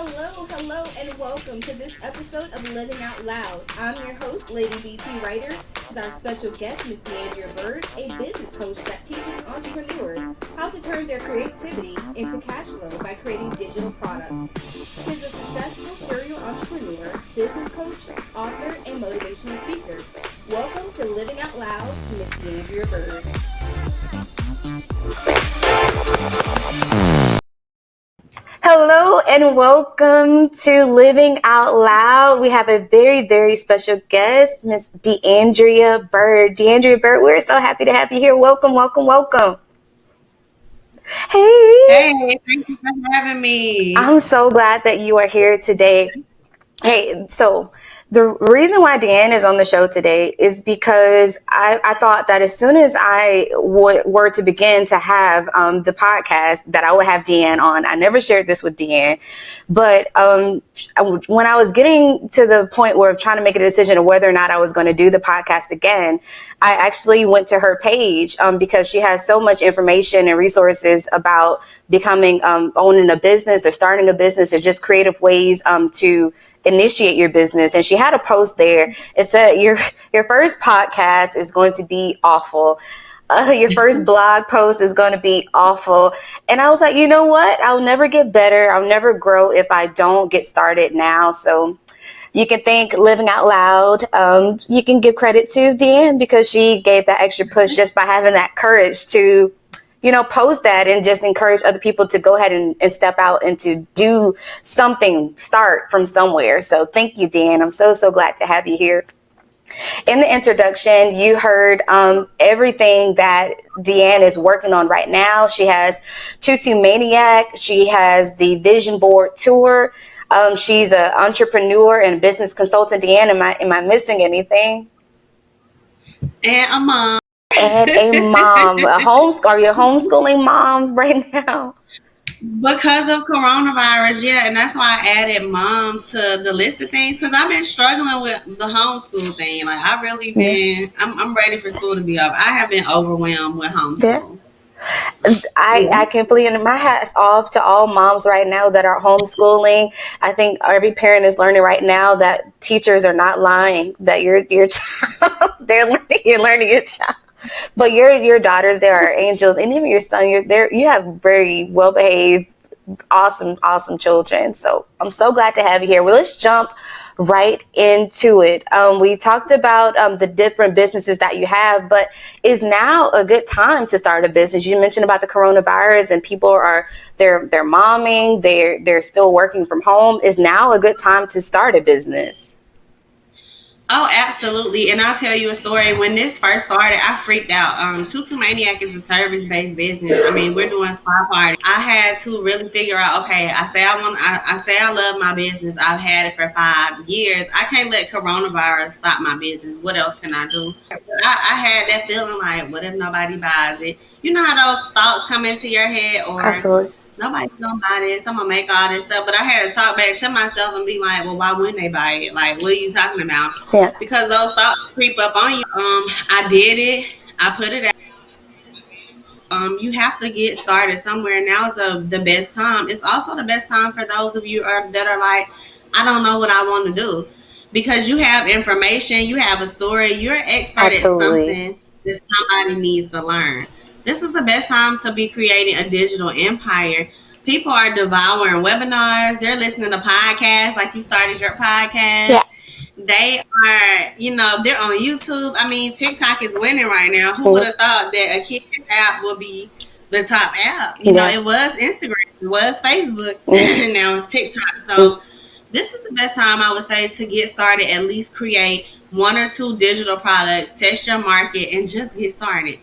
Hello, and welcome to this episode of Living Out Loud. I'm your host, Lady BT Writer. Is our special guest, Miss DeAndrea Byrd, a business coach that teaches entrepreneurs how to turn their creativity into cash flow by creating digital products. She's a successful serial entrepreneur, business coach, author, and motivational speaker. Welcome to Living Out Loud, Miss DeAndrea Byrd. Hello and welcome to Living Out Loud. We have a very, very special guest, Miss DeAndrea Byrd. DeAndrea Byrd, we're so happy to have you here. Welcome. Hey. Hey, thank you for having me. I'm so glad that you are here today. Hey, so the reason why Deanne is on the show today is because I thought that as soon as I were to begin to have the podcast, that I would have Deanne on. I never shared this with Deanne, but when I was getting to the point where trying to make a decision of whether or not I was going to do the podcast again, I actually went to her page because she has so much information and resources about becoming, owning a business or starting a business or just creative ways to initiate your business. And she had a post there. It said your first podcast is going to be awful. Your first blog post is going to be awful. And I was like, you know what? I'll never get better. I'll never grow if I don't get started now. So you can thank Living Out Loud. You can give credit to Deanne because she gave that extra push just by having that courage to post that and just encourage other people to go ahead and step out and to do something, start from somewhere. So thank you, Dan. I'm so glad to have you here. In the introduction, you heard everything that Deanne is working on right now. She has Tutu Maniac. She has the Vision Board Tour. She's an entrepreneur and business consultant. Deanne, am I missing anything? And a mom. And a mom, are you a homeschooling mom right now? Because of coronavirus, yeah, and that's why I added mom to the list of things because I've been struggling with the homeschool thing. Like I really been, I'm ready for school to be over. I have been overwhelmed with homeschool. Yeah. I completely, my hat's off to all moms right now that are homeschooling. I think every parent is learning right now that teachers are not lying, that your child, you're learning your child. But your daughters, they are angels, and even your son, you have very well behaved, awesome children. So I'm so glad to have you here. Well, let's jump right into it. We talked about the different businesses that you have, but is now a good time to start a business? You mentioned about the coronavirus and people they're momming, they're still working from home. Is now a good time to start a business? Oh, absolutely. And I'll tell you a story. When this first started, I freaked out. Tutu Maniac is a service-based business. I mean, we're doing spa parties. I had to really figure out, okay, I say I love my business. I've had it for 5 years. I can't let coronavirus stop my business. What else can I do? I had that feeling like, what if nobody buys it? You know how those thoughts come into your head? Or Absolutely. Nobody's gonna buy this. I'm gonna make all this stuff. But I had to talk back to myself and be like, well, why wouldn't they buy it? Like, what are you talking about? Yeah. Because those thoughts creep up on you. I did it. I put it out. You have to get started somewhere. Now is the best time. It's also the best time for those of you that are like, I don't know what I want to do. Because you have information, you have a story, you're an expert Absolutely. at something that somebody needs to learn. This is the best time to be creating a digital empire. People are devouring webinars. They're listening to podcasts like you started your podcast. Yeah. They are, they're on YouTube. I mean, TikTok is winning right now. Who would have thought that a kid's app would be the top app? It was Instagram, it was Facebook, and now it's TikTok. So this is the best time, I would say, to get started. At least create 1 or 2 digital products, test your market, and just get started.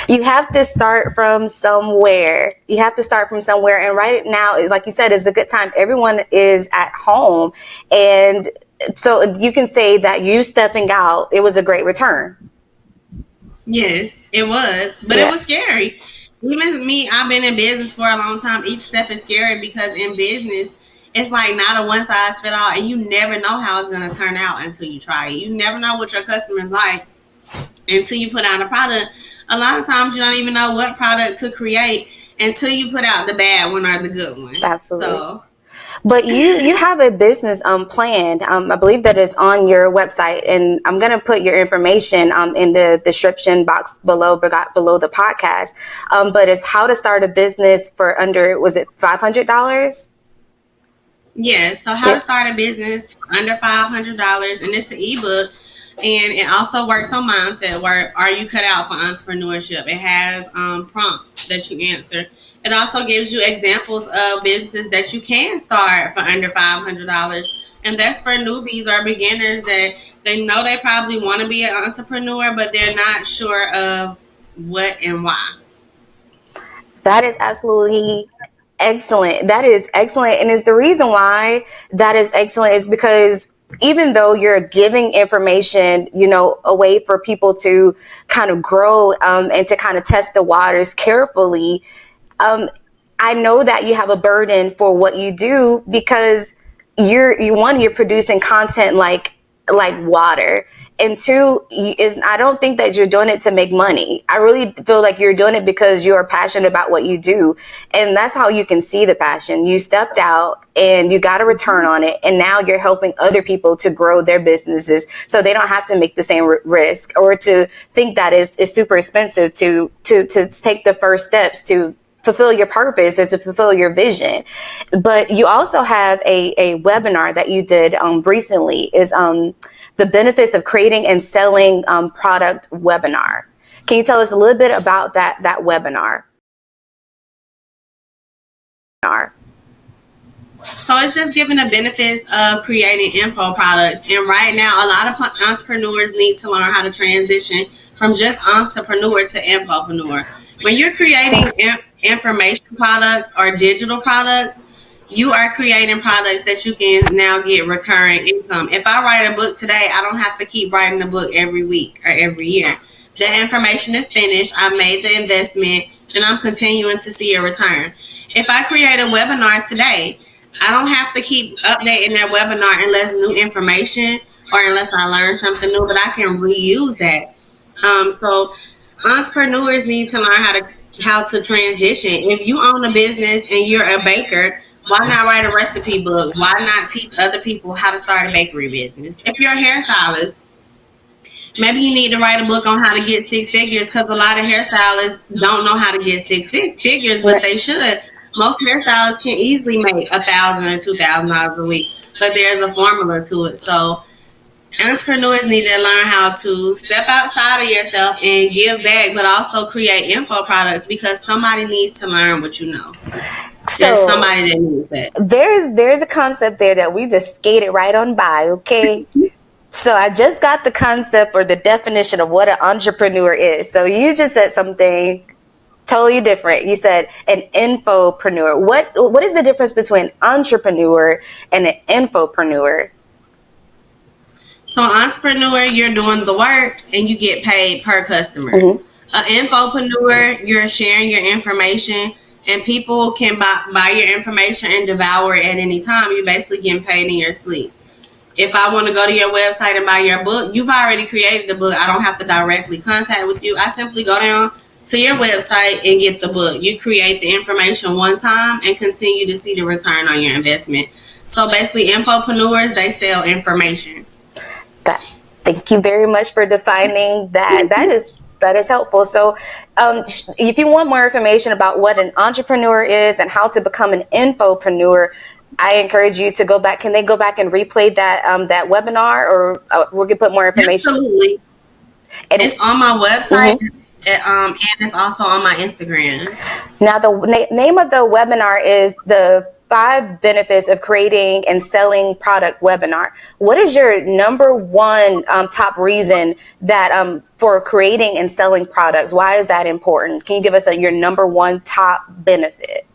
You have to start from somewhere. And right now, like you said, is a good time. Everyone is at home. And so you can say that you stepping out, it was a great return. Yes, it was. But It was scary. Even me, I've been in business for a long time. Each step is scary because in business, it's like not a one size fit all. And you never know how it's going to turn out until you try it. You never know what your customers like until you put out a product. A lot of times you don't even know what product to create until you put out the bad one or the good one. Absolutely. So But you have a business planned. I believe that is on your website, and I'm gonna put your information in the description box below the podcast. But it's how to start a business for under, was it $500? Yeah, so how to start a business for under $500, and it's an ebook, and it also works on mindset work. Are you cut out for entrepreneurship? It has prompts that you answer. It also gives you examples of businesses that you can start for under $500, and that's for newbies or beginners that they know they probably want to be an entrepreneur, but they're not sure of what and why. That is absolutely excellent. That is excellent. And is the reason why that is excellent is because even though you're giving information, away for people to kind of grow and to kind of test the waters carefully, I know that you have a burden for what you do because you're producing content like water. And two, I don't think that you're doing it to make money. I really feel like you're doing it because you're passionate about what you do. And that's how you can see the passion. You stepped out and you got a return on it. And now you're helping other people to grow their businesses so they don't have to make the same risk or to think that it's super expensive to take the first steps to fulfill your purpose and to fulfill your vision. But you also have a webinar that you did recently is the benefits of creating and selling product webinar. Can you tell us a little bit about that webinar? So it's just giving the benefits of creating info products. And right now, a lot of entrepreneurs need to learn how to transition from just entrepreneur to infopreneur. When you're creating information products or digital products, you are creating products that you can now get recurring income. If I write a book today, I don't have to keep writing the book every week or every year. The information is finished. I made the investment and I'm continuing to see a return. If I create a webinar today, I don't have to keep updating that webinar unless new information or unless I learn something new, but I can reuse that. So entrepreneurs need to learn how to transition. If you own a business and you're a baker, why not write a recipe book? Why not teach other people how to start a bakery business? If you're a hairstylist, maybe you need to write a book on how to get six figures because a lot of hairstylists don't know how to get six figures, but they should. Most hairstylists can easily make $1,000 or $2,000 a week, but there's a formula to it. So entrepreneurs need to learn how to step outside of yourself and give back, but also create info products because somebody needs to learn what you know. So there's somebody that needs that. There's a concept there that we just skated right on by, okay? So I just got the concept or the definition of what an entrepreneur is. So you just said something totally different. You said an infopreneur. What is the difference between entrepreneur and an infopreneur? So entrepreneur, you're doing the work and you get paid per customer. Mm-hmm. An infopreneur, you're sharing your information and people can buy your information and devour it at any time. You're basically getting paid in your sleep. If I want to go to your website and buy your book, you've already created the book. I don't have to directly contact with you. I simply go down to your website and get the book. You create the information one time and continue to see the return on your investment. So basically, infopreneurs, they sell information. Thank you very much for defining that. That is helpful. So if you want more information about what an entrepreneur is and how to become an infopreneur, I encourage you to go back. Can they go back and replay that webinar, or we can put more information? Absolutely. And it's on my website, and it's also on my Instagram. Now, the name of the webinar is the 5 benefits of creating and selling product webinar. What is your number one top reason that for creating and selling products? Why is that important? Can you give us your number one top benefit?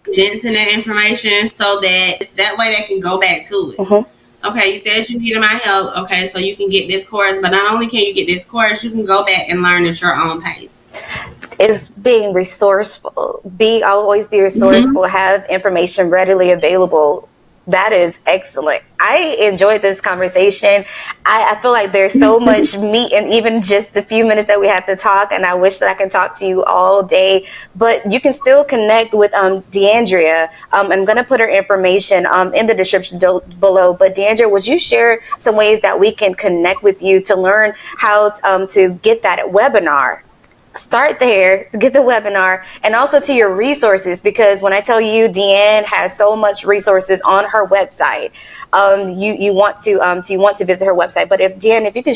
Condensing that information so that way they can go back to it. Mm-hmm. Okay, you said you needed my help. Okay, so you can get this course, but not only can you get this course, you can go back and learn at your own pace. Is being resourceful. Always be resourceful. Mm-hmm. Have information readily available. That is excellent. I enjoyed this conversation. I feel like there's so much meat in even just the few minutes that we had to talk, and I wish that I can talk to you all day. But you can still connect with DeAndrea. I'm going to put her information in the description below. But DeAndrea, would you share some ways that we can connect with you to learn how to get that webinar? Start there to get the webinar, and also to your resources, because when I tell you Deanne has so much resources on her website, you want to visit her website. But if DeAndrea, if you can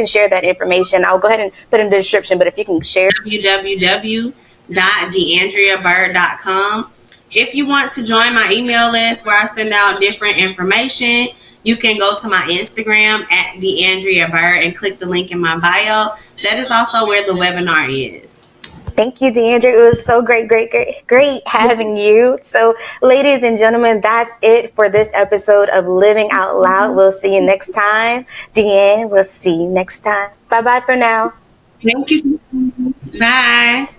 share that information, I'll go ahead and put it in the description. But if you can share www.deandreabyrd.com. If you want to join my email list where I send out different information, you can go to my Instagram at DeAndrea Byrd and click the link in my bio. That is also where the webinar is. Thank you, DeAndrea. It was so great having you. So, ladies and gentlemen, that's it for this episode of Living Out Loud. We'll see you next time. Deanne, we'll see you next time. Bye-bye for now. Thank you. Bye.